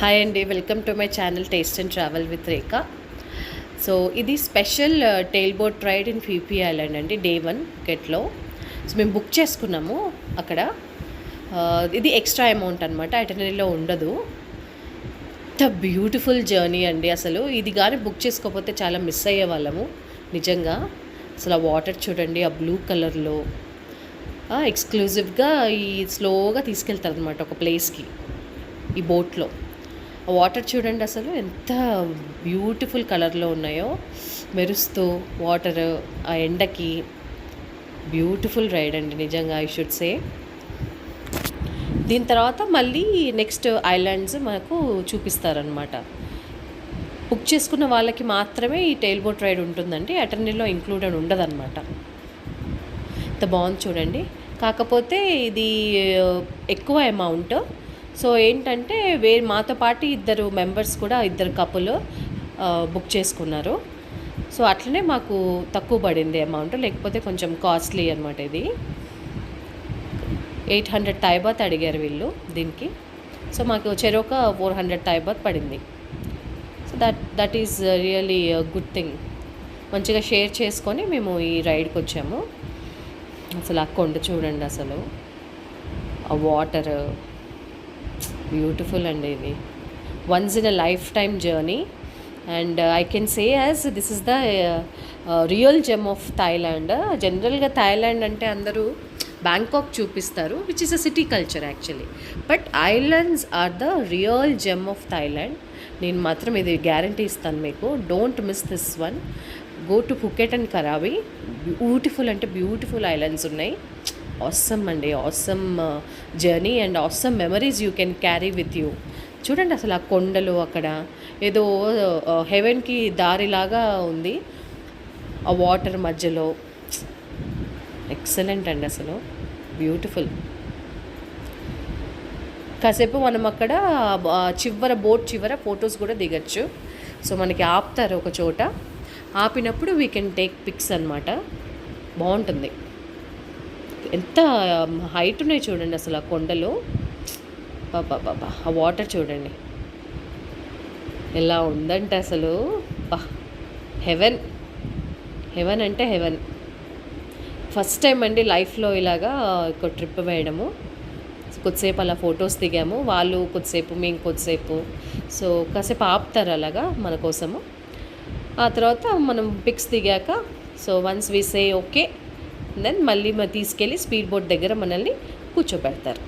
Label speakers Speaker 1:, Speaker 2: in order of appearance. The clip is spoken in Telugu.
Speaker 1: హాయ్ అండి, welcome to my channel taste and travel with Rekha. So ఇది special tail boat ride in Phi Phi island అండి, డే 1 గెట్లో. సో మేము బుక్ చేసుకున్నాము అక్కడ. ఇది ఎక్స్ట్రా అమౌంట్ అనమాట, ఐటనరీలో ఉండదు. ఎంత బ్యూటిఫుల్ జర్నీ అండి. అసలు ఇది కానీ బుక్ చేసుకోకపోతే చాలా మిస్ అయ్యే వాళ్ళము నిజంగా. అసలు ఆ వాటర్ చూడండి, ఆ బ్లూ కలర్లో ఎక్స్క్లూజివ్గా ఈ స్లోగా తీసుకెళ్తారు అనమాట ఒక ప్లేస్కి ఈ బోట్లో. ఆ వాటర్ చూడండి అసలు ఎంత బ్యూటిఫుల్ కలర్లో ఉన్నాయో, మెరుస్తూ వాటర్ ఆ ఎండకి. బ్యూటిఫుల్ రైడ్ అండి నిజంగా, ఐ షుడ్ సే. దీని తర్వాత మళ్ళీ నెక్స్ట్ ఐలాండ్స్ మనకు చూపిస్తారనమాట. బుక్ చేసుకున్న వాళ్ళకి మాత్రమే ఈ టెయిల్ బోట్ రైడ్ ఉంటుందండి, అటర్నీలో ఇంక్లూడెడ్ ఉండదన్నమాట. ఇంత బాగుంది చూడండి. కాకపోతే ఇది ఎక్కువ అమౌంట్. సో ఏంటంటే మాతో పాటు ఇద్దరు మెంబర్స్ కూడా, ఇద్దరు కపుల్ బుక్ చేసుకున్నారు. సో అట్లనే మాకు తక్కువ పడింది అమౌంట్, లేకపోతే కొంచెం కాస్ట్లీ అనమాట ఇది. 800 థాయ్ బాత్ అడిగారు వీళ్ళు దీనికి. సో మాకు చెరొక 400 థాయ్ బాత్ పడింది. So that is really good thing. మంచిగా షేర్ చేసుకొని మేము ఈ రైడ్కి వచ్చాము. అసలు ఆ కొండ చూడండి, అసలు ఆ వాటర్ బ్యూటిఫుల్ అండి. ఇది once in a life time journey, and I can say as this is the real gem of Thailand. జనరల్గా థాయిలాండ్ అంటే అందరూ బ్యాంకాక్ చూపిస్తారు, which is a city culture actually. But islands are the real gem of Thailand. నేను మాత్రం ఇది గ్యారంటీ ఇస్తాను మీకు. Don't miss this one. Go to Phuket and Krabi. Beautiful అంటే బ్యూటిఫుల్ ఐలాండ్స్ ఉన్నాయి. ఆసమ్ అండి, awesome journey and awesome memories you can carry with you. చూడండి అసలు ఆ కొండలు, అక్కడ ఏదో హెవెన్కి దారిలాగా ఉంది ఆ వాటర్ మధ్యలో. ఎక్సలెంట్ అండి, అసలు బ్యూటిఫుల్. కాసేపు మనం అక్కడ బోట్ చివర ఫొటోస్ కూడా దిగచ్చు. సో మనకి ఆపుతారు ఒక చోట, ఆపినప్పుడు వీ కెన్ టేక్ పిక్స్ అనమాట. బాగుంటుంది. ఎంత హైట్ ఉన్నాయి చూడండి అసలు ఆ కొండలు. బాబా ఆ వాటర్ చూడండి ఎలా ఉందంటే అసలు హెవెన్. హెవెన్ అంటే హెవెన్. ఫస్ట్ టైం అండి లైఫ్లో ఇలాగా ఒక ట్రిప్ వేయడము. కొద్దిసేపు అలా ఫొటోస్ దిగాము, వాళ్ళు కొద్దిసేపు, మేము కొద్దిసేపు. సో కాసేపు ఆపుతారు అలాగా మన కోసము. ఆ తర్వాత మనం పిక్స్ దిగాక, so once we say okay, then మళ్ళీ తీసుకెళ్ళి స్పీడ్ బోట్ దగ్గర మనల్ని కూర్చోబెడతారు.